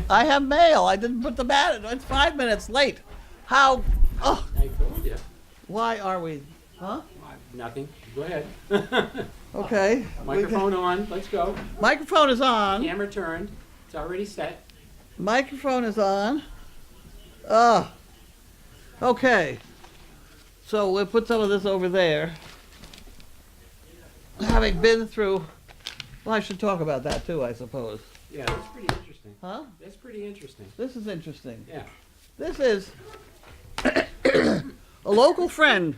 I have mail. I didn't put the mat. It's 5 minutes late. How? Oh, I told you. why are we? Huh? Nothing. Go ahead. Okay. Microphone on. Let's go. Microphone is on. Camera turned. It's already set. Microphone is on. Okay. So we'll put some of this over there. Having been through, well, I should talk about that too, I suppose. Yeah, that's pretty interesting. Huh? That's pretty interesting. This is interesting. Yeah. This is a local friend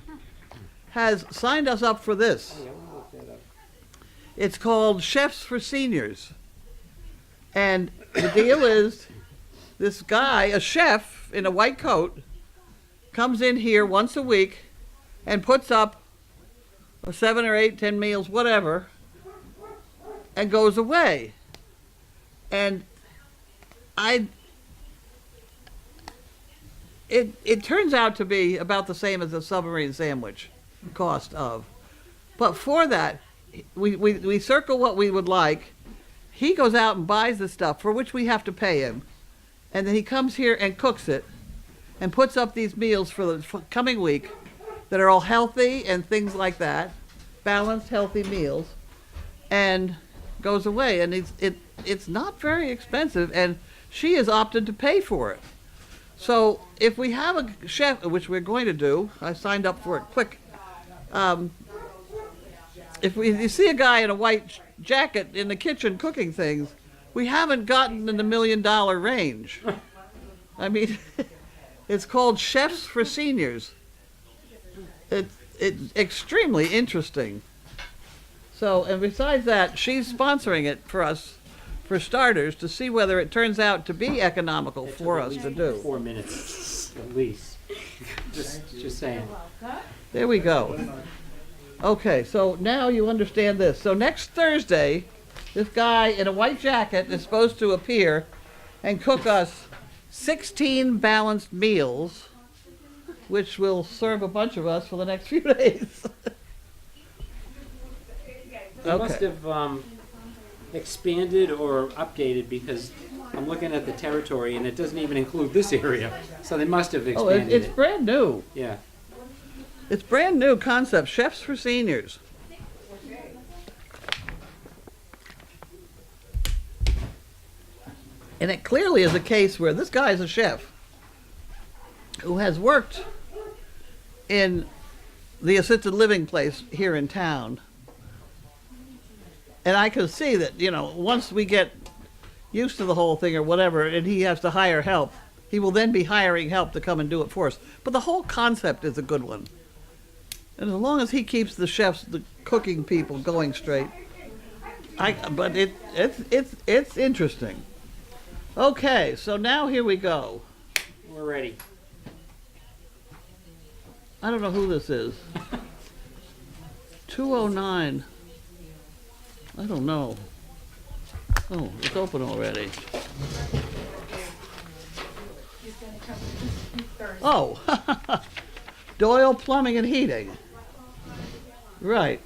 has signed us up for this. Oh, yeah, we'll look that up. It's called Chefs for Seniors. And the deal is this guy, a chef in a white coat, comes in here once a week and puts up 7 or 8, 10 meals, whatever, and goes away. And it turns out to be about the same as a submarine sandwich cost of. But for that, we circle what we would like. He goes out and buys the stuff for which we have to pay him. And then he comes here and cooks it and puts up these meals for the coming week that are all healthy and things like that, balanced, healthy meals, and goes away. And it's not very expensive, and she has opted to pay for it. So if we have a chef, which we're going to do, I signed up for it quick. If you see a guy in a white jacket in the kitchen cooking things, we haven't gotten in the $1 million range. I mean, it's called Chefs for Seniors. It's extremely interesting. So, and besides that, she's sponsoring it for us, for starters, to see whether it turns out to be economical for us to do. 4 minutes at least. Just saying. There we go. Okay, so now you understand this. So next Thursday, this guy in a white jacket is supposed to appear and cook us 16 balanced meals, which will serve a bunch of us for the next few days. They must have expanded or updated, because I'm looking at the territory and it doesn't even include this area. So they must have Oh, expanded it's it. brand new. Yeah. It's brand new concept, Chefs for Seniors. And it clearly is a case where this guy is a chef who has worked in the assisted living place here in town. And I can see that, you know, once we get used to the whole thing or whatever, and he has to hire help, he will then be hiring help to come and do it for us. But the whole concept is a good one. And as long as he keeps the chefs, the cooking people going straight, but it's interesting. Okay, so now here we go. We're ready. I don't know who this is. 209. I don't know. Oh, it's open already. Oh, Doyle Plumbing and Heating. Right.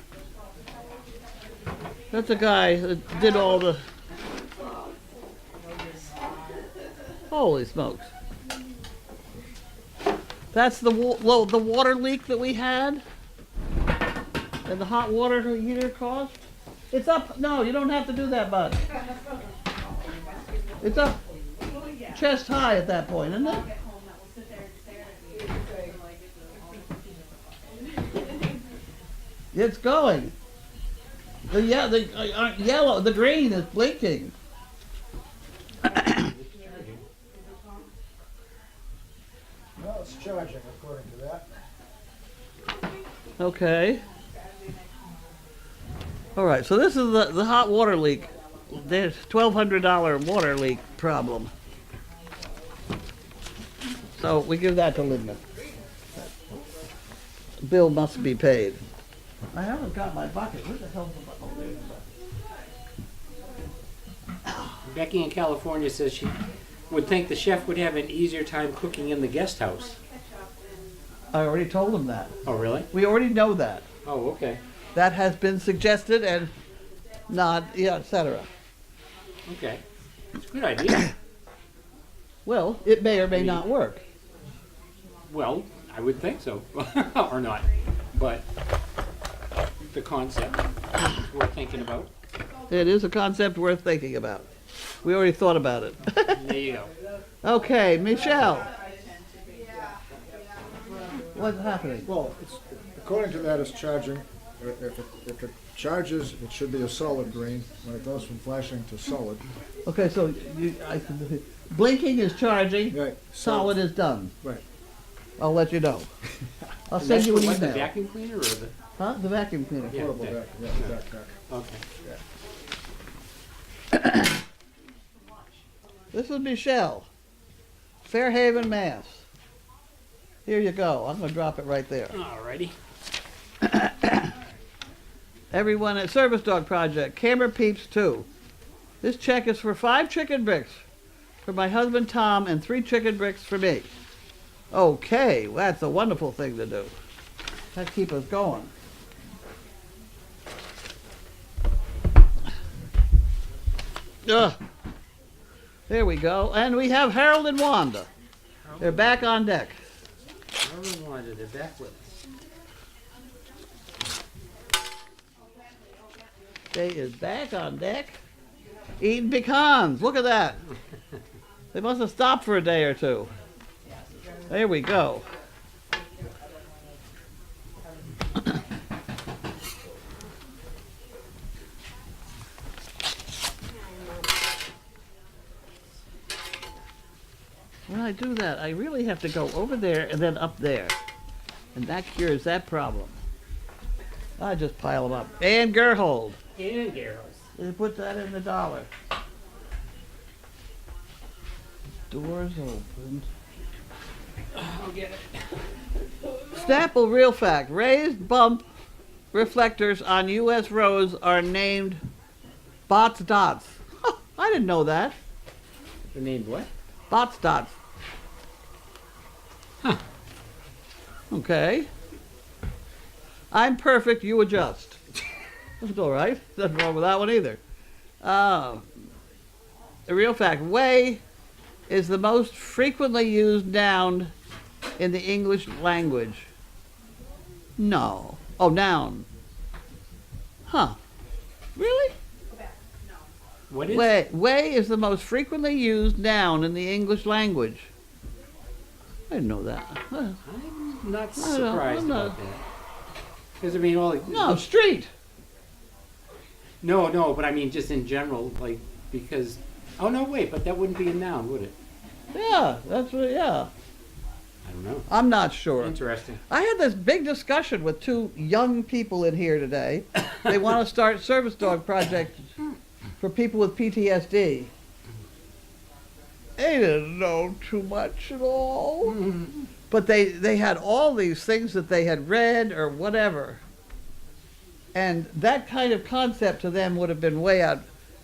That's a guy that did all the... Holy smokes. That's the water leak that we had? And the hot water heater caused? It's up. No, you don't have to do that, bud. It's up chest high at that point, isn't it? It's going. The yellow, the green is blinking. Well, it's charging according to that. Okay. All right, so this is the hot water leak. There's $1,200 water leak problem. So we give that to Linda. Bill must be paid. I haven't got my bucket. Where the hell's the bucket? Oh, there's the bucket. Becky in California says she would think the chef would have an easier time cooking in the guest house. I already told him that. Oh, really? We already know that. Oh, okay. That has been suggested and not, yeah, etc. Okay. It's a good idea. Well, it may or may not work. Well, I would think so, or not, but the concept is worth thinking about. It is a concept worth thinking about. We already thought about it. There you go. Okay, Michelle. What's happening? Well, according to that, it's charging, if it charges, it should be a solid green. When it goes from flashing to solid. Okay, so blinking is charging, Right. solid is done. Right. I'll let you know. I'll And send that's you an for what, the email. vacuum cleaner or the, Huh? The vacuum cleaner. Yeah, Portable okay. vacuum, yeah, backpack. okay. This is Michelle. Fairhaven, Mass. Here you go. I'm going to drop it right there. Alrighty. Everyone at Service Dog Project, Camera Peeps 2. This check is for 5 chicken bricks for my husband Tom and 3 chicken bricks for me. Okay, well, that's a wonderful thing to do. That keep us going. Ugh. There we go. And we have Harold and Wanda. They're back on deck. Harold and Wanda, they're back with us. They is back on deck eating pecans. Look at that. They must have stopped for a day or two. There we go. When I do that, I really have to go over there and then up there. And that cures that problem. I just pile them up. And Gerhold. And Garrels. They put that in the dollar. Doors open. I'll get it. Snapple real fact. Raised bump reflectors on U.S. roads are named Bots Dots. Huh, I didn't know that. They're named what? Bots Dots. Huh. Okay. I'm perfect, you adjust. That's all right. Nothing wrong with that one either. A real fact. Way is the most frequently used noun in the English language. No. Oh, noun. Huh. Really? What is? Way is the most frequently used noun in the English language. I didn't know that. Huh. I'm not I don't know, surprised I'm not- about that. Because I mean, all No, street. no, but I mean just in general, like because. Oh no, wait, but that wouldn't be a noun, would it? Yeah, that's what, yeah. I don't know. I'm not sure. Interesting. I had this big discussion with 2 young people in here today. They want to start service dog project for people with PTSD. They didn't know too much at all. But they had all these things that they had read or whatever. And that kind of concept to them would have been way out.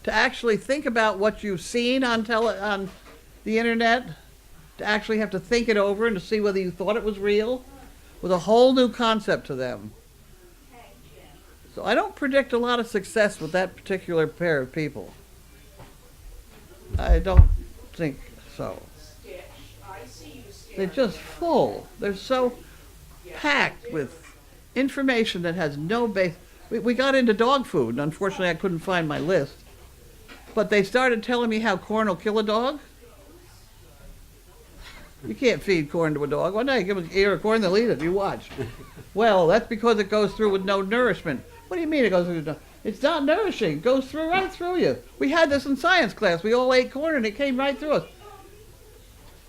To actually think about what you've seen on the internet, to actually have to think it over and to see whether you thought it was real, was a whole new concept to them. So I don't predict a lot of success with that particular pair of people. I don't think so. They're just full. They're so packed with information that has no base. We got into dog food, and unfortunately I couldn't find my list. But they started telling me how corn will kill a dog. You can't feed corn to a dog. One day you give them an ear of corn, they'll eat it. You watch. Well, that's because it goes through with no nourishment. What do you mean it goes through? It's not nourishing. It goes through right through you. We had this in science class. We all ate corn and it came right through us.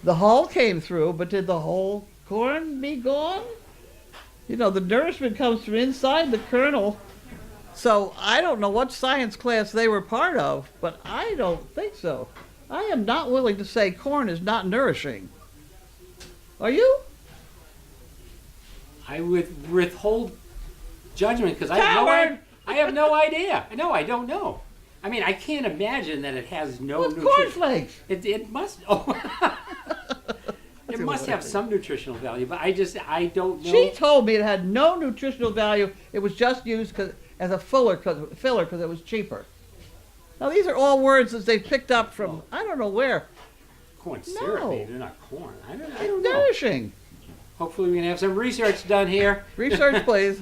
The hull came through, but did the whole corn be gone? You know, the nourishment comes from inside the kernel. So I don't know what science class they were part of, but I don't think so. I am not willing to say corn is not nourishing. Are you? I would withhold judgment because I Coward! have no idea. No, I don't know. I mean, I can't imagine that it has no What's nutrition. cornflakes? It must. Oh. It must have some nutritional value, but I don't know. She told me it had no nutritional value. It was just used as a filler because it was cheaper. Now these are all words that they picked up from I don't know where. Corn syrup, No. maybe, they're not corn. I don't It's know. nourishing. Hopefully we can have some research done here. Research, please.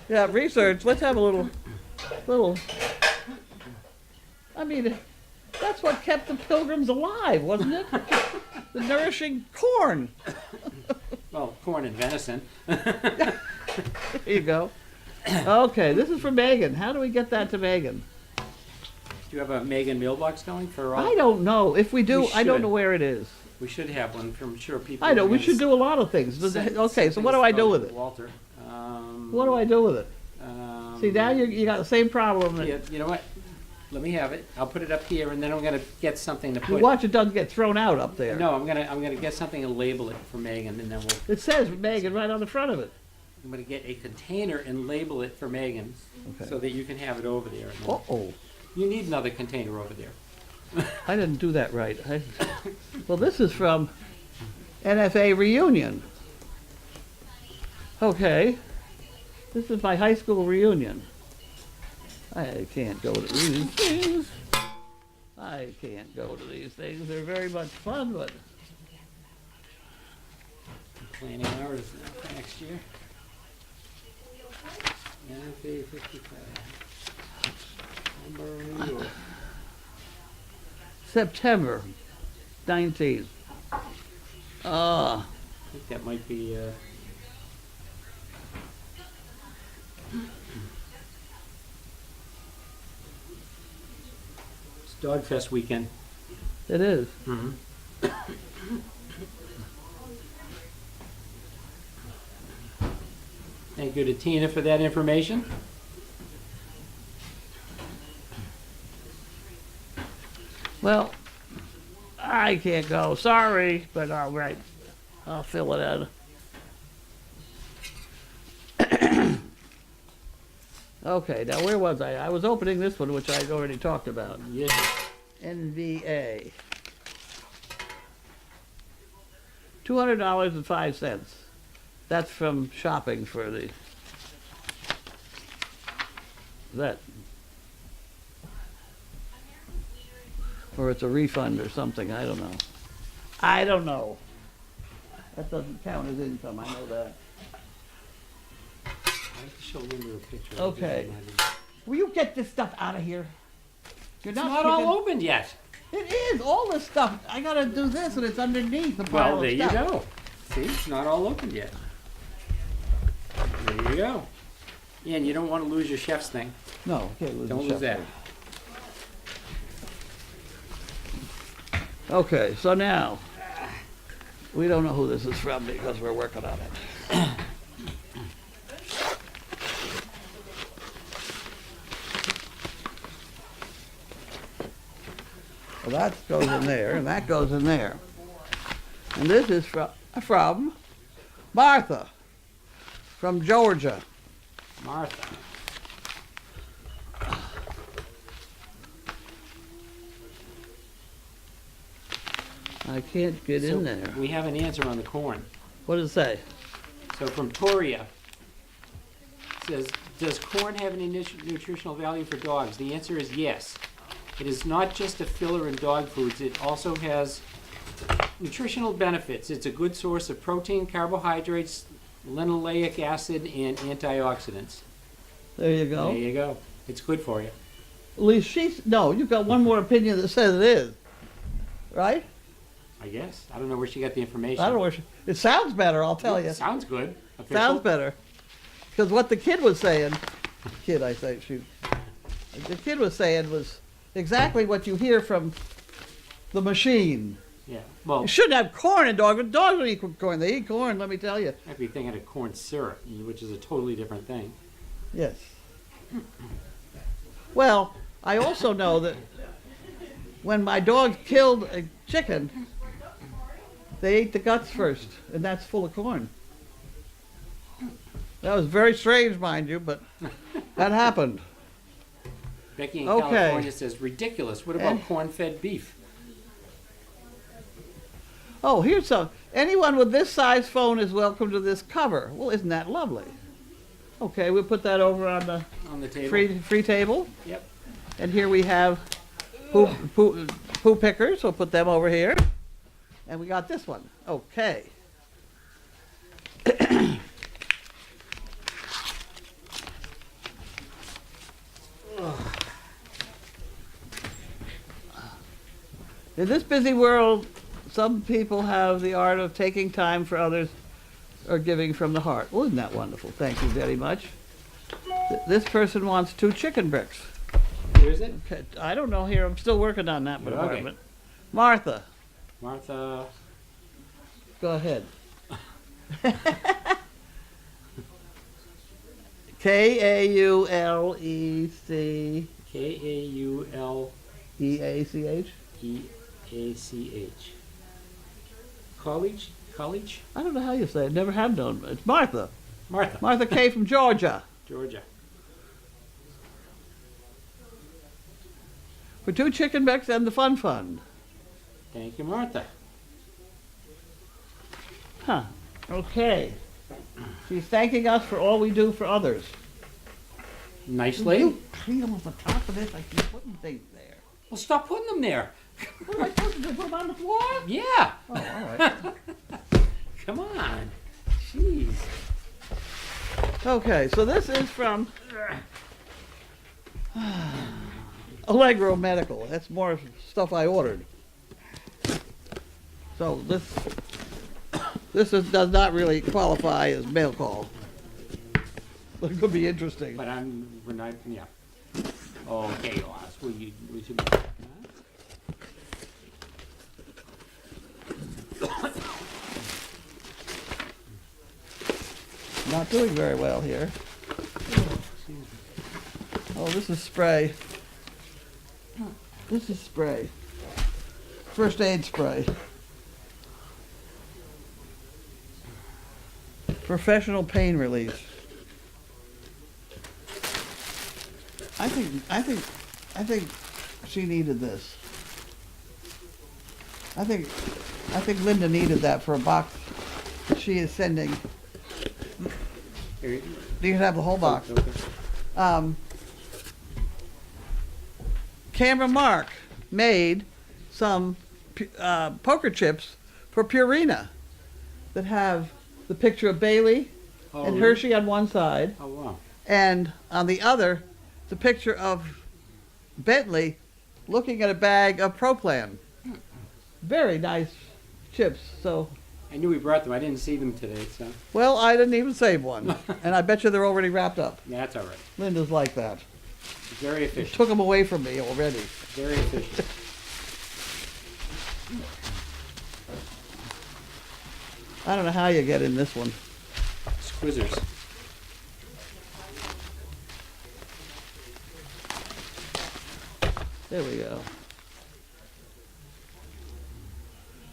Yeah, research. Let's have a little. I mean, that's what kept the pilgrims alive, wasn't it? The nourishing corn. Well, corn and venison. There you go. Okay, this is for Megan. How do we get that to Megan? Do you have a Megan mailbox going for all? I don't know. If we do, We I don't should. know where it is. We should have one. I'm sure people. I know, are we gonna should do a lot of things. send- Okay, send so what do things I do about with it? Walter. What do I do with it? See, now you got the same problem. Yeah, you know what? Let me have it. I'll put it up here, and then I'm gonna get something to You put. watch it doesn't get thrown out up there. No, I'm gonna get something and label it for Megan, and then It says Megan right on the front of it. I'm gonna get a container and label it for Megan, Okay. so that you can have it over there. And then- Uh-oh. You need another container over there. I didn't do that right. Well, this is from NFA reunion. Okay. This is my high school reunion. I can't go to these things. I can't go to these things. They're very much fun, but Planning hours for next year. NFA 55. Number New York. September 19th. I think that might be, it's Dog Fest weekend. It is. Mm-hmm. Thank you to Tina for that information. Well, I can't go. Sorry, but all right. I'll fill it in. Okay, now where was I? I was opening this one, which I'd already talked about. Yes. NVA. $200.05. That's from shopping for the that. Or it's a refund or something, I don't know. I don't know. That doesn't count as income, I know that. I have to show Linda a picture. Okay. Will you get this stuff out of here? You're It's not all kicking- opened yet. It is, all this stuff. I gotta do this and it's underneath the pile Well, of there you stuff. go. See, it's not all opened yet. There you go. Yeah, and you don't want to lose your chef's thing. No, okay, lose Don't the lose chef that. thing. Okay, so now, we don't know who this is from because we're working on it. Well, that goes in there, and that goes in there. And this is from Martha, from Georgia. Martha. I can't get in there. We have an answer on the corn. What does it say? So from Toria, says, does corn have any nutritional value for dogs? The answer is yes. It is not just a filler in dog foods. It also has nutritional benefits. It's a good source of protein, carbohydrates, linoleic acid, and antioxidants. There you go. There you go. It's good for you. At least she's, no, you've got one more opinion that says it is. Right? I guess. I don't know where she got the information. I don't know where it sounds better, I'll tell you. Sounds good. Official. Sounds better. Because what the kid was saying, the kid was saying was exactly what you hear from the machine. Yeah. Well, You shouldn't have corn in dogs, but dogs don't eat corn. They eat corn, let me tell you. I'd be thinking of corn syrup, which is a totally different thing. Yes. Well, I also know that when my dog killed a chicken, they ate the guts first, and that's full of corn. That was very strange, mind you, but that happened. Becky in Okay. California says, ridiculous. What about And- corn-fed beef? Oh, here's some. Anyone with this size phone is welcome to this cover. Well, isn't that lovely? Okay, we'll put that over on the On the table? free table. Yep. And here we have poo pickers. We'll put them over here. And we got this one. Okay. In this busy world, some people have the art of taking time for others or giving from the heart. Well, isn't that wonderful? Thank you very much. This person wants 2 chicken bricks. Where is it? Okay, I don't know here. I'm still working on that Okay. department. Martha, Martha. go ahead. K-A-U-L-E-C. K-A-U-L-E-A-C-H. E-A-C-H. College? College? I don't know how you say it. Never have known. It's Martha. Martha. Martha K. from Georgia. Georgia. For 2 chicken bricks and the Fun Fund. Thank you, Martha. Huh. Okay. She's thanking us for all we do for others. Nice lady. You clean them off the top of this. I keep putting things there. Well, stop putting them there. What am I supposed to do? Put them on the floor? Yeah. Oh, all right. Come on. Jeez. Okay, so this is from Allegro Medical. That's more stuff I ordered. So this does not really qualify as mail call. But it could be interesting. But we're not, yeah. Okay, Oz, we should. Not doing very well here. Oh, this is spray. This is spray. First aid spray. Professional pain relief. I think she needed this. I think Linda needed that for a box that she is sending. You can have the whole box. Camera Mark made some poker chips for Purina that have the picture of Bailey and Hershey on one side, Oh, wow. and on the other, the picture of Bentley looking at a bag of Pro-Plan. Very nice chips. So, I knew we brought them. I didn't see them today, so well, I didn't even save one, and I bet you they're already wrapped up. that's all right. Linda's like that. Very She efficient. took them away from me already. Very efficient. I don't know how you get in this one. Squizzers. There we go.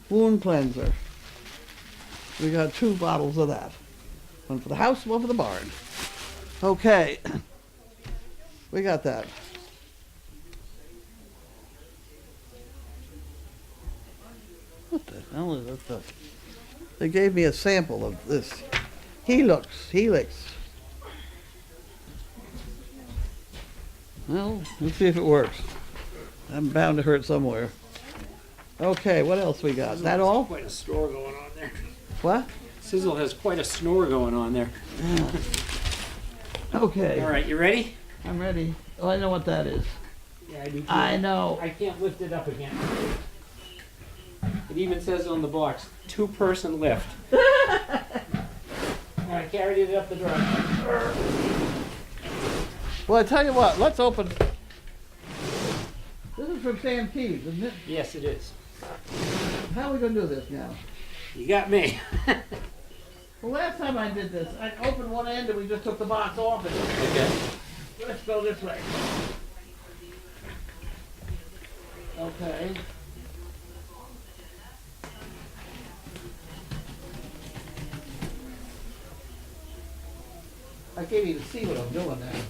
Wound cleanser. We got 2 bottles of that. One for the house, one for the barn. Okay. We got that. What the hell is that? They gave me a sample of this. Helix. Well, let's see if it works. I'm bound to hurt somewhere. Okay, what else we got? Is that all? Quite a snore going on there. What? Sizzle has quite a snore going on there. Okay. All right, you ready? I'm ready. Oh, I know what that is. Yeah, I do too. I know. I can't lift it up again. It even says on the box, 2-person lift. I carried it up the driveway. Well, I tell you what, let's open. This is from Sam Keys, isn't it? Yes, it is. How are we going to do this now? You got me. The last time I did this, I opened one end and we just took the box off it. Okay. Let's go this way. Okay. I can't even see what I'm doing now.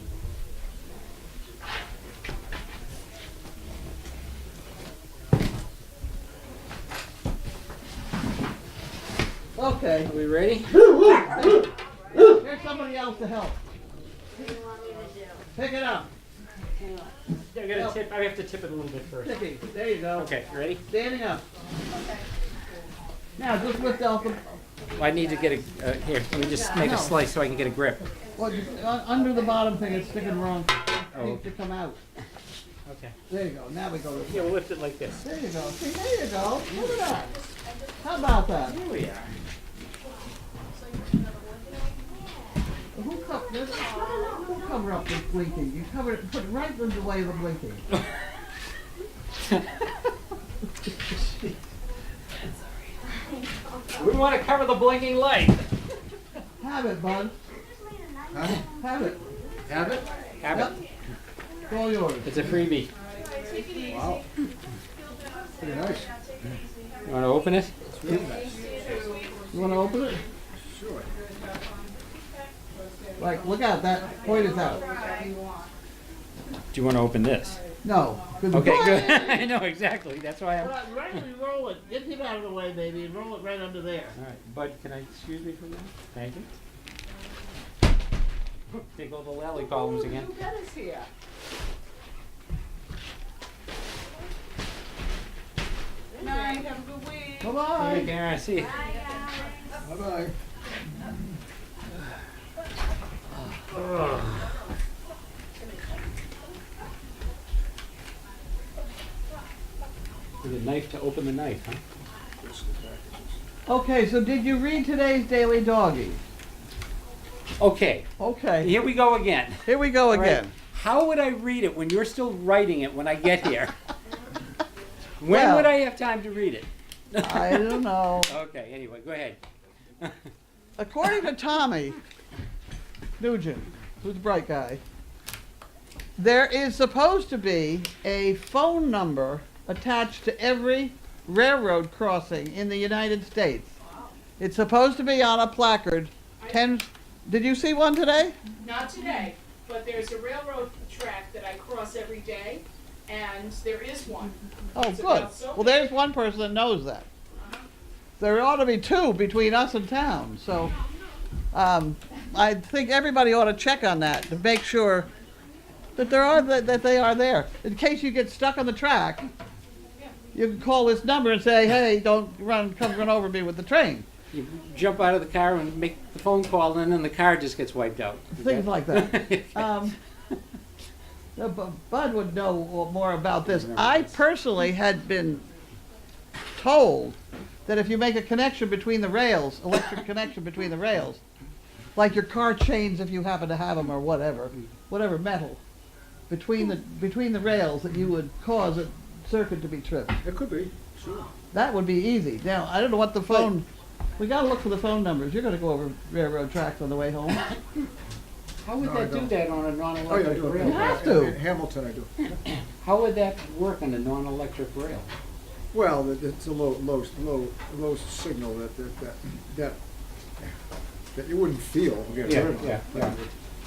Okay. Are we ready? There's somebody else to help. What do you want me to do? Pick it up. I gotta tip. I have to tip it a little bit first. Tipping. There you go. Okay, you ready? Standing up. Okay. Now, just lift off the, I need to get a, here, let me just make No. a slice so I can get a grip. well, under the bottom thing, it's sticking wrong. Oh. Needs to come out. Okay. There you go, now we go. Yeah, we'll lift it like this. There you go, see, there you go, look at that. How about that? Here we are. Who cover up this blinking? You cover it, put it right in the way of the blinking. We want to cover the blinking light. Have it, bud, Huh? have it. Have it? Have Yep. it. It's all yours. It's a freebie. Wow. Pretty nice. You want to open it? It's really nice. You wanna open it? Sure. Like, look out, that point is out. Do you want to open this? No. 'Cause the Okay, point- good. I know exactly. That's why I'm. All Right, when you roll it, get him out of the way, baby, and roll it right under there. right, Bud, can I excuse me for that? Thank you. Take all the lally columns again. Who got us here? Good night, have a good week. Take Bye-bye. care. See you. Bye-bye. With a knife to open the knife, huh? Okay, so did you read today's Daily Doggy? Okay, Okay, here we go again. here we go All right. again. How would I read it when you're still writing it when I get here? When Well- would I have time to read it? I don't know. Okay, anyway, go ahead. According to Tommy Nugent, who's a bright guy, there is supposed to be a phone number attached to every railroad crossing in the United States. It's supposed to be on a placard. Did you see one today? Not today, but there's a railroad track that I cross every day, and there is one. Oh, It's good. about so Well, there's one person that knows that. There ought to be two between us and town, so I think everybody ought to check on that to make sure that that they are there. In case you get stuck on the track, you can call this number and say, "Hey, don't come run over me with the train." You jump out of the car and make the phone call, and then the car just gets wiped out. Things like that. Bud would know more about this. I personally had been told that if you make a connection between the rails, electric connection between the rails, like your car chains if you happen to have them or whatever metal, between the rails, that you would cause a circuit to be tripped. It could be, sure. That would be easy. Now, I don't know what the phone, we gotta look for the phone numbers. You're gonna go over railroad tracks on the way home. How would No, I that do don't. that on a Oh, yeah, I non-electric do. rail? You have to. In Hamilton, I do. How would that work on a non-electric rail? Well, it's a low signal that you wouldn't feel. when you get Yeah, hurt on it. yeah, yeah.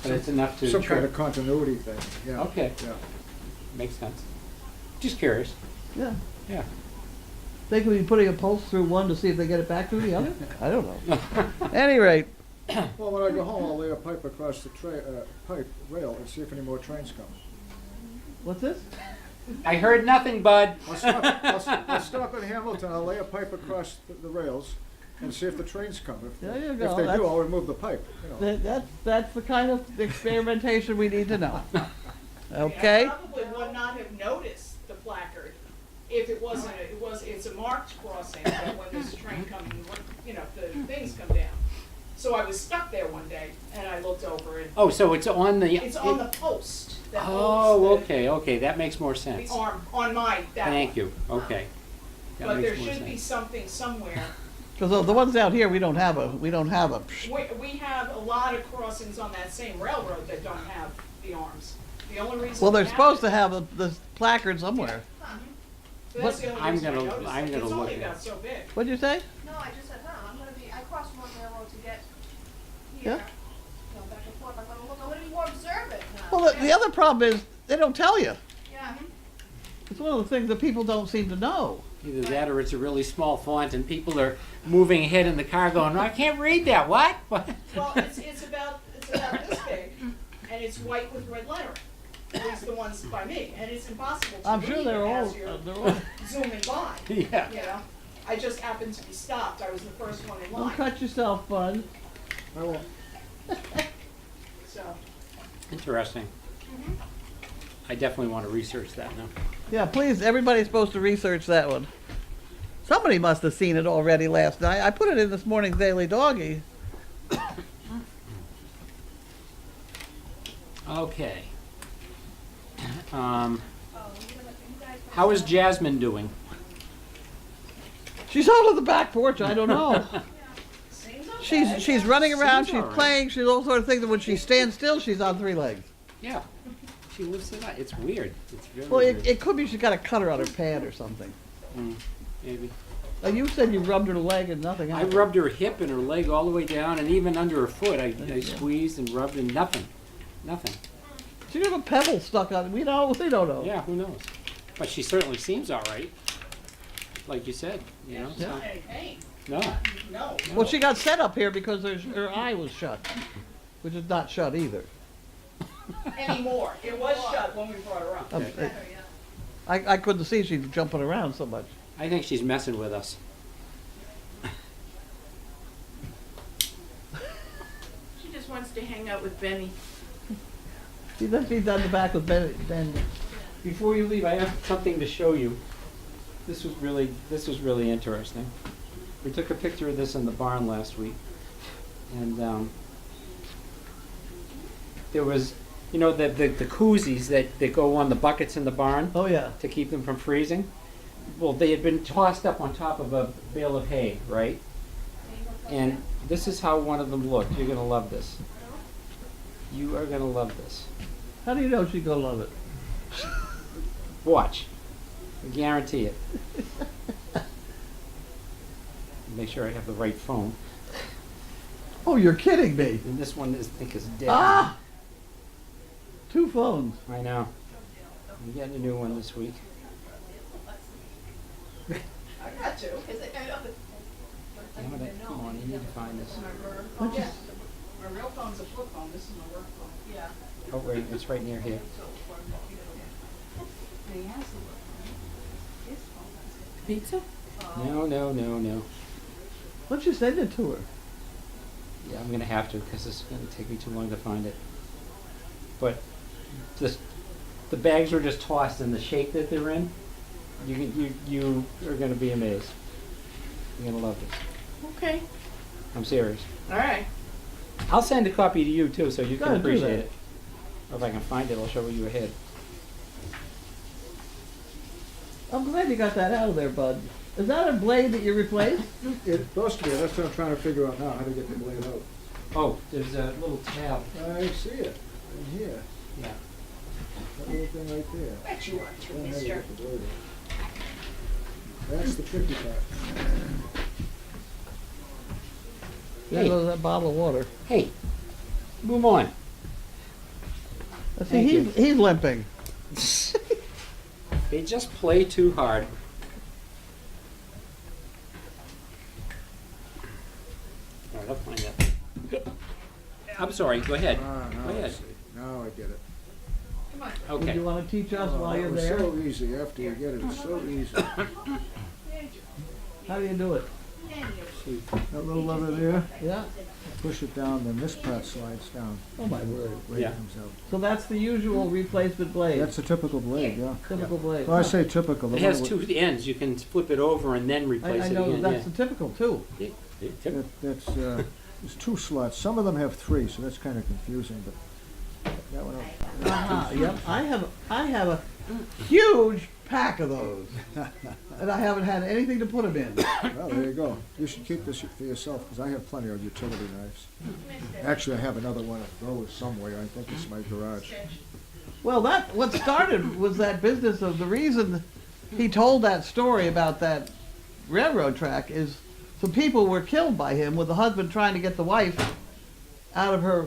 But it's enough to Some kind trip. of continuity thing, yeah. Okay. Yeah. Makes sense. Just curious. Yeah. Yeah. They could be putting a pulse through one to see if they get it back through the other. I don't know. At any rate, Well, when I go home, I'll lay a pipe across the pipe rail and see if any more trains come. what's this? I heard nothing, Bud. I'll stop in Hamilton, I'll lay a pipe across the rails and see if the trains come. There you If go. they That's- do, I'll remove the pipe, you know. That's the kind of experimentation we need to know. Okay? I probably would not have noticed the placard if it wasn't, it's a marked crossing, but when there's a train coming, the things come down. So I was stuck there one day, and I looked over, and Oh, so it's on the. it's on the post that Oh, holds okay, that makes more the sense. arm, on that Thank one. you, okay. That But there makes more should be sense. something somewhere. Because the ones out here, we don't have a. We have a lot of crossings on that same railroad that don't have the arms. The only reason. Well, they're we have supposed it- to have the placard somewhere. That's the only I'm reason I gonna- noticed I'm it. gonna It's look only at about it. so big. What'd you say? No, I just said, I crossed one railroad to get Yeah. here. Back and forth, I thought, look, I wouldn't even more observe it. Well, the other problem is they don't tell you. Yeah. It's one of the things that people don't seem to know. Either that or it's a really small font and people are moving ahead in the car going, I can't read that, what? What? Well, it's about this big, and it's white with red lettering. At least the ones by me, and it's impossible to I'm read sure they're it all. as you're They're all. zooming by. Yeah. You know, I just happened to be stopped. I was the first one in Don't line, cut yourself, bud. I won't. so. Interesting. I definitely want to research that now. Yeah, please, everybody's supposed to research that one. Somebody must have seen it already last night. I put it in this morning's Daily Doggy. Okay. How is Jasmine doing? She's out on the back porch, I don't know. Seems okay. She's running around, Seems she's all right. playing, she's all sorts of things, and when she stands still, she's on 3 legs. Yeah. She lives it out. It's weird. It's very Well, weird. it could be she got a cutter on her pad or something. Maybe. You said you rubbed her leg and nothing I happened. rubbed her hip and her leg all the way down, and even under her foot. I squeezed and rubbed, and nothing. Nothing. She got a pebble stuck on it. We don't know. Yeah, who knows? But she certainly seems all right. Like you said, you know. Yeah. Hey, hey, No. no. Well, she got set up here because her eye was shut, which is not shut either. Anymore. It was shut when we brought her up. Okay. I couldn't see she jumping around so much. I think she's messing with us. She just wants to hang out with Benny. She's done the back with Ben. Before you leave, I have something to show you. This was really interesting. We took a picture of this in the barn last week, and there was, you know, the koozies that go on the buckets in the barn Oh yeah. to keep them from freezing. Well, they had been tossed up on top of a bale of hay, right? And this is how one of them looked. You're gonna love this. You are gonna love this. How do you know she's gonna love it? Watch. I guarantee it. Make sure I have the right phone. Oh, you're kidding me. And this one I think is dead. Ah! 2 phones. I know. I'm getting a new one this week. I got to. Damn it, come on, you need to find this. Yeah. My real phone's a flip phone. This is my work phone. Yeah. Oh wait, it's right near here. Pizza? No. Why don't you send it to her? Yeah, I'm gonna have to because it's gonna take me too long to find it. But the bags were just tossed in the shape that they're in. You are gonna be amazed. You're gonna love this. Okay. I'm serious. All right. I'll send a copy to you too, so you can Gotta do appreciate that. it. Or if I can find it, I'll show you ahead. I'm glad you got that out of there, bud. Is that a blade that you replaced? It's supposed to be, that's what I'm trying to figure out now, how to get the blade out. Oh, there's a little tab. I see it, in here, Yeah. that little thing right there. Bet you are too, Then how you mister. get the blade out. That's the tricky part. There goes that bottle of water. Hey, move on. See, Thank you. he's limping. They just play too hard. All right, I'll find that. I'm sorry, go ahead. Ah, Go now I ahead. see, now I get it. Come on. Would Okay. you want to teach us Oh, while that you're was there? so easy, after you get it, it's so easy. How do you do it? That little lever there, Yeah. push it down, then this part slides down, Oh my word. blade Yeah. comes out. So that's the usual replacement blade. That's a typical blade, yeah. Typical blade. Well, I say typical. the It one has with- two ends. You can flip it over and then replace I it know again. that's the typical too. Yeah. That's, there's 2 slots. Some of them have 3, so that's kind of confusing, but that one, Yep. I have a huge pack of those, and I haven't had anything to put them in. well, there you go. You should keep this for yourself, because I have plenty of utility knives. Actually, I have another one of those somewhere. I think it's my garage. Well, what started was that business of the reason he told that story about that railroad track is some people were killed by him with the husband trying to get the wife out of her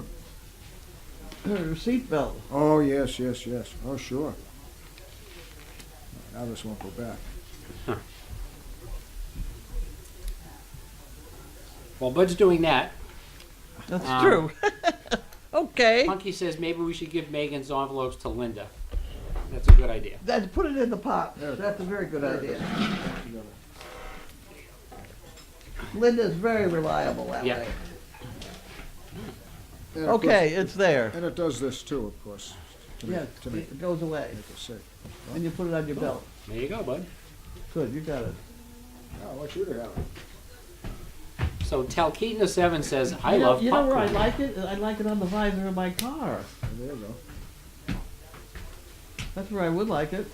seatbelt. Oh, yes. Oh, sure. Now this won't go back. While Bud's doing that, That's true. Okay. Punky says maybe we should give Megan's envelopes to Linda. That's a good idea. Put it in the pot. That's a very good idea. Linda's very reliable that Yeah. way. And of course- Okay, it's there. And it does this too, of course, to Yes, make, to make it goes away. it safe. And you put it on your belt. There you go, bud. Good, you got it. I want you to have it. So Talkeetna7 says, I You know- love You know where I popcorn. like it? I like it on the visor of my car. There you go. That's where I would like it.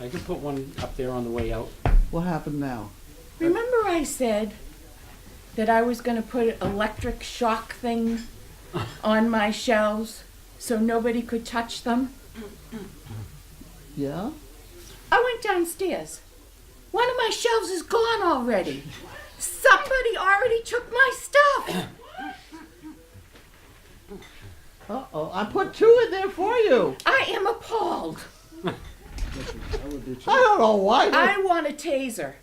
I can put one up there on the way out. What happened now? Remember I said that I was gonna put electric shock things on my shelves so nobody could touch them? Yeah? I went downstairs. One of my shelves is gone already. Somebody already took my stuff. Uh-oh, I put 2 in there for you. I am appalled. I would be too. I don't know why. I want a taser.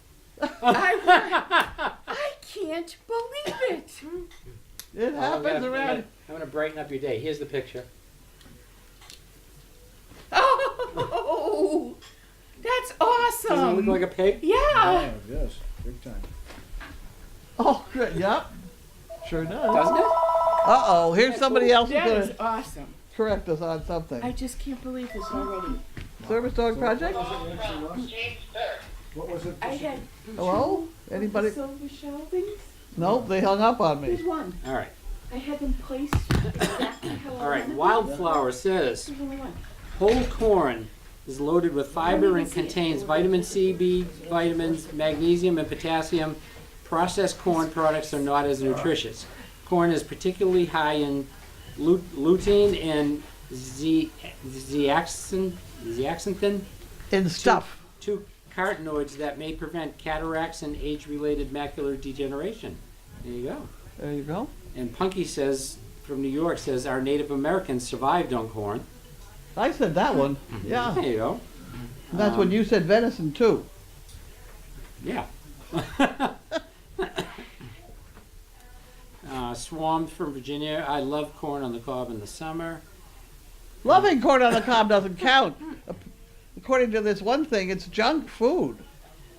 I can't believe it. It happens around. I'm gonna brighten up your day. Here's the picture. Oh, that's Doesn't it look awesome. like a pig? Yeah. Yeah, yes, big time. Oh, good, yep. Sure does. Doesn't it? Uh-oh, here's somebody else who's That gonna is awesome. correct us on something. I just can't believe this already. Service dog project? What was it? I had Hello? Anybody? silver shelvings. Nope, they hung up on There's me. one. All right. I had them placed exactly how I All right. wanted them. Wildflower says, There's only one. whole corn is loaded with fiber and contains vitamin C, B vitamins, magnesium, and potassium. Processed corn products are not as nutritious. Corn is particularly high in lutein and zeaxanthin, In stuff. 2 carotenoids that may prevent cataracts and age-related macular degeneration. There you go. There you go. And Punky says, from New York, says our Native Americans survived on corn. I said that one. Yeah. There you go. That's when you said venison too. Yeah. Swam from Virginia. I love corn on the cob in the summer. Loving corn on the cob doesn't count. According to this one thing, it's junk food.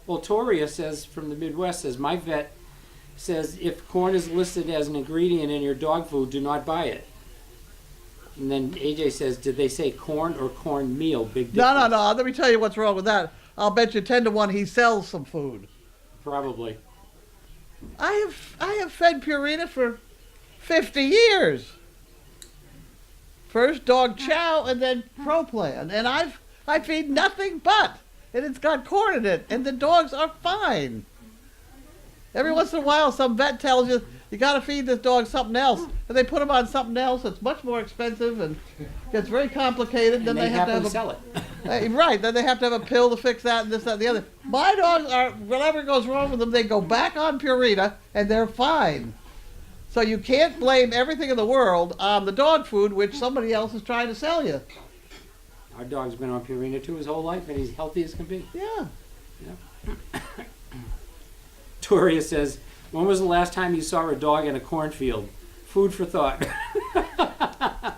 Well, Toria says from the Midwest, says my vet says if corn is listed as an ingredient in your dog food, do not buy it. And then AJ says, did they say corn or cornmeal? Big difference. No. Let me tell you what's wrong with that. I'll bet you 10 to 1 he sells some food. Probably. I have fed Purina for 50 years. First dog chow and then Pro Plan. And I feed nothing but. And it's got corn in it. And the dogs are fine. Every once in a while some vet tells you, you got to feed this dog something else. And they put him on something else that's much more expensive and gets very complicated. And Then they have to happen have to a, sell it. Right, then they have to have a pill to fix that and this, that, and the other. My dogs are, whatever goes wrong with them, they go back on Purina and they're fine. So you can't blame everything in the world on the dog food which somebody else is trying to sell you. Our dog's been on Purina too his whole life, and he's healthy as can be. Yeah. Toria says, when was the last time you saw a dog in a cornfield? Food for thought.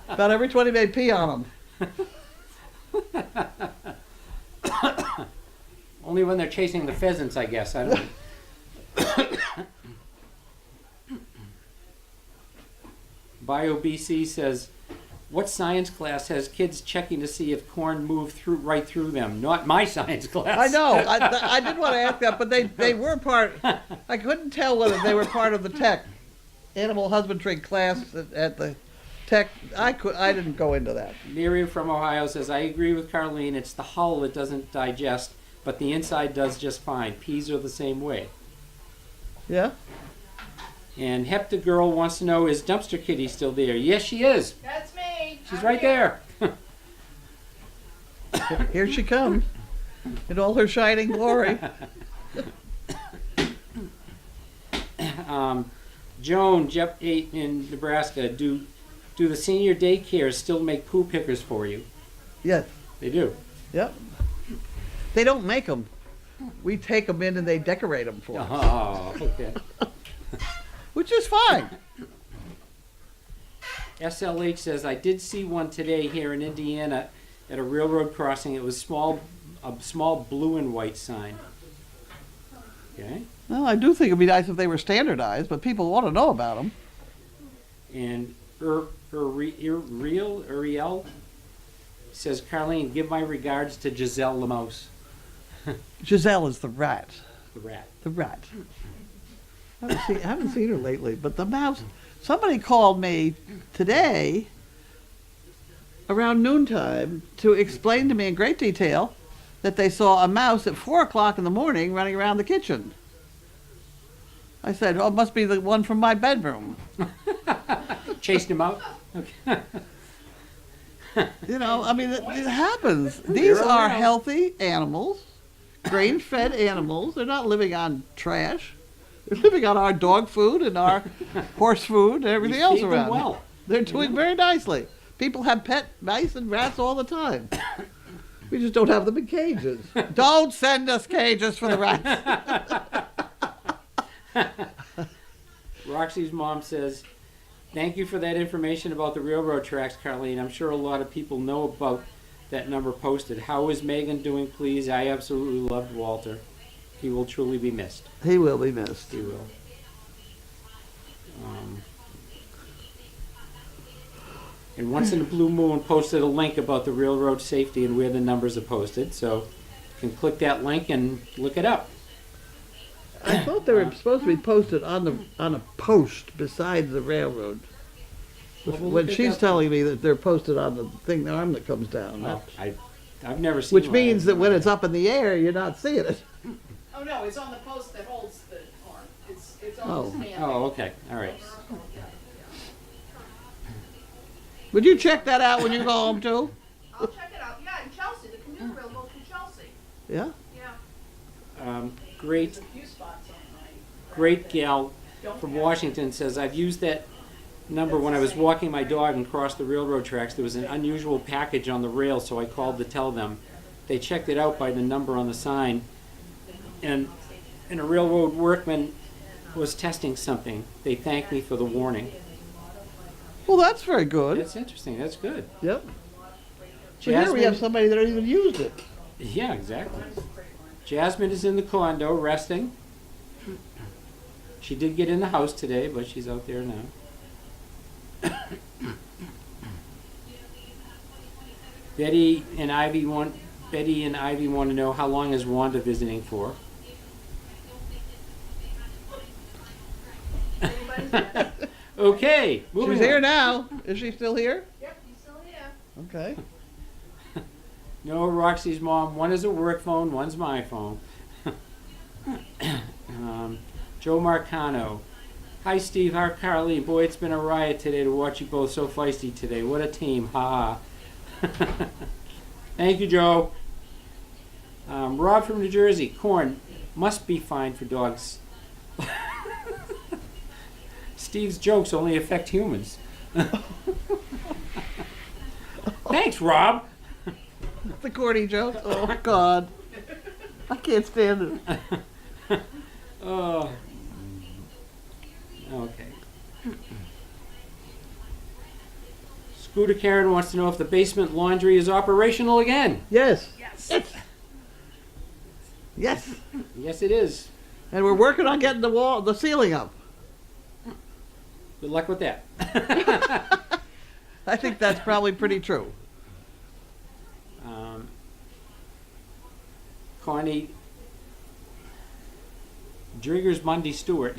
About every 20 made pee on them. Only when they're chasing the pheasants, I guess. I don't know. BioBC says, what science class has kids checking to see if corn moved right through them? Not my science class. I know. I did want to ask that, but they were part. I couldn't tell whether they were part of the tech animal husbandry class at the tech. I didn't go into that. Miriam from Ohio says, I agree with Carlene. It's the hull that doesn't digest, but the inside does just fine. Peas are the same way. Yeah. And Hepta Girl wants to know, is Dumpster Kitty still there? Yes, she is. That's me. She's I'm right here. there. Here she comes in all her shining glory. Joan, Jeff 8 in Nebraska, do the senior daycares still make poo pickers for you? Yes. They do. Yep. They don't make them. We take them in and they decorate them for us, Oh, okay. which is fine. SLH says, I did see one today here in Indiana at a railroad crossing. It was a small blue and white sign. Okay. Well, I do think it'd be nice if they were standardized, but people want to know about them. And Uriel says, Carlene, give my regards to Giselle Lamos, Giselle is the rat. the rat. The rat. I haven't seen her lately, but the mouse. Somebody called me today around noontime to explain to me in great detail that they saw a mouse at 4 o'clock in the morning running around the kitchen. I said, oh, it must be the one from my bedroom. Chased him out? Okay. You know, I mean, it happens. These are healthy animals, grain-fed animals. They're not living on trash. They're living on our dog food and our horse food and everything You else feed them around. well. They're doing very nicely. People have pet mice and rats all the time. We just don't have them in cages. Don't send us cages for the rats. Roxy's mom says, thank you for that information about the railroad tracks, Carlene. I'm sure a lot of people know about that number posted. How is Megan doing, please? I absolutely loved Walter. He will truly be missed. He will be missed. He will. And Once in a Blue Moon posted a link about the railroad safety and where the numbers are posted. So you can click that link and look it up. I thought they were supposed to be posted on a post beside the railroad. Well, we'll When look she's at that. telling me that they're posted on the thing, the arm that comes down. Well, I've never seen Which one. means that when it's up in the air, you're not seeing it. Oh, no, it's on the post that holds the arm. It's on Oh. the stand. Oh, okay. All right. Would you check that out when you go home too? I'll check it out. Yeah, in Chelsea, the commuter rail goes to Chelsea. Yeah? Yeah. Great, There's a few spots on my. great gal Don't from have- Washington says, I've used that number when I was walking my dog and crossed the railroad tracks. There was an unusual package on the rail, so I called to tell them. They checked it out by the number on the sign, and a railroad workman was testing something. They thanked me for the warning. Well, that's very good. That's interesting. That's good. Yep. So here we have somebody that even used it. Yeah, exactly. Jasmine is in the condo resting. She did get in the house today, but she's out there now. Betty and Ivy want to know, how long is Wanda visiting for? Okay, moving She's here on. now. Is she still here? Yep, he's still here. Okay. No, Roxy's mom. One is a work phone, one's my phone. Joe Marcano. Hi, Steve. Hi, Carly. Boy, it's been a riot today to watch you both so feisty today. What a team. Ha ha. Thank you, Joe. Rob from New Jersey. Corn must be fine for dogs. Steve's jokes only affect humans. Thanks, Rob. The corny joke. Oh, God. I can't stand it. Oh. Okay. Scooter Karen wants to know if the basement laundry is operational again. Yes. Yes. Yes. Yes, it is. And we're working on getting the ceiling up. Good luck with that. I think that's probably pretty true. Connie Driggers Mundy Stewart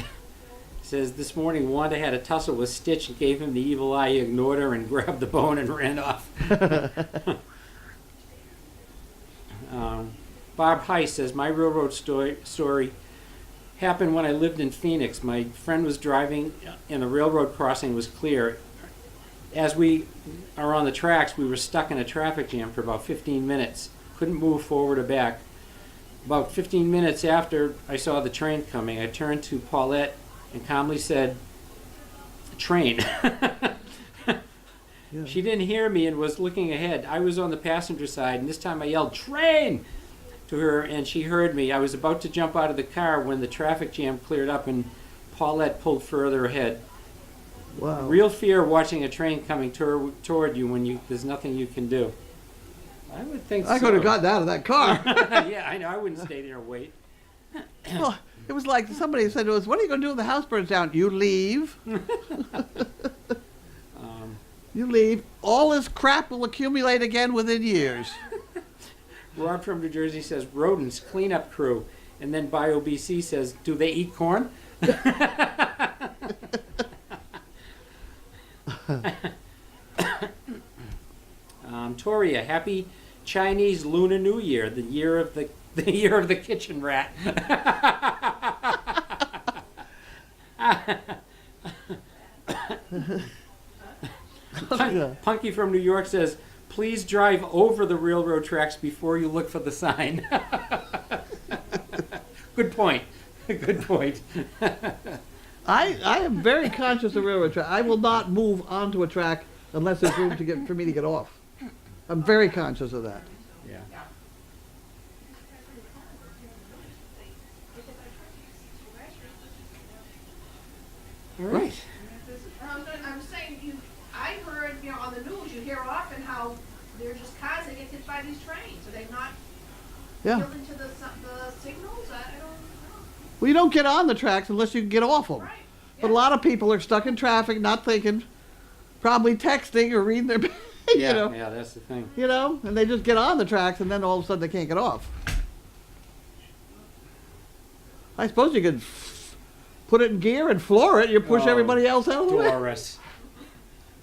says this morning Wanda had a tussle with Stitch and gave him the evil eye. He ignored her and grabbed the bone and ran off. Bob Heiss says my railroad story happened when I lived in Phoenix. My friend was driving and the railroad crossing was clear. As we are on the tracks, we were stuck in a traffic jam for about 15 minutes. Couldn't move forward or back. About 15 minutes after I saw the train coming, I turned to Paulette and calmly said, "Train." Yeah. She didn't hear me and was looking ahead. I was on the passenger side, and this time I yelled, "Train!" to her, and she heard me. I was about to jump out of the car when the traffic jam cleared up and Paulette pulled further ahead. Wow. Real fear watching a train coming toward you when there's nothing you can do. I would think so. I could have gotten out of that car. Yeah, I know. I wouldn't stay there and wait. Well, It was like somebody said to us, "What are you going to do when the house burns down?" You leave. You leave. All this crap will accumulate again within years. Rob from New Jersey says rodents cleanup crew, and then BioBC says, do they eat corn? Toria, happy Chinese Lunar New Year, the year of the kitchen rat. Punky from New York says, please drive over the railroad tracks before you look for the sign. Good point. Good point. I am very conscious of railroad track. I will not move onto a track unless there's room for me to get off. I'm very conscious of that. Yeah. All right. I'm saying, I heard, on the news, you hear often how they're just cars that get hit by these trains. Are they not Yeah. yielding to the signals? I don't know. Well, you don't get on the tracks unless you can get off them. Right. But a lot of people are stuck in traffic, not thinking, probably texting or reading their, Yeah, yeah, that's the thing. and they just get on the tracks and then all of a sudden they can't get off. I suppose you could put it in gear and floor it. You push Oh, everybody else out of the way. Doris.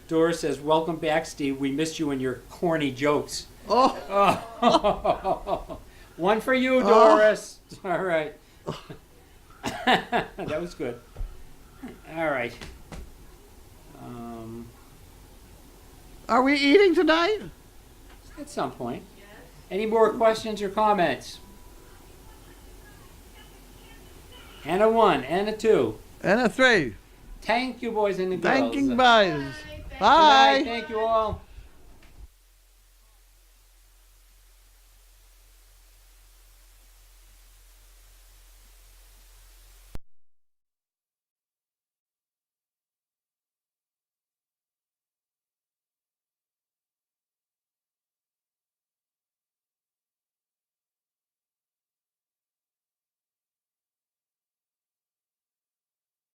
Doris says, welcome back, Steve. We missed you and your corny jokes. Oh, Oh. One for you, Oh. Doris. All right. That was good. All right. are we eating tonight? At some point. Any more questions or comments? And a 1, and a 2. And a 3. Thank you, boys and the girls. Thanking buys. Good night. Bye. Thank you all.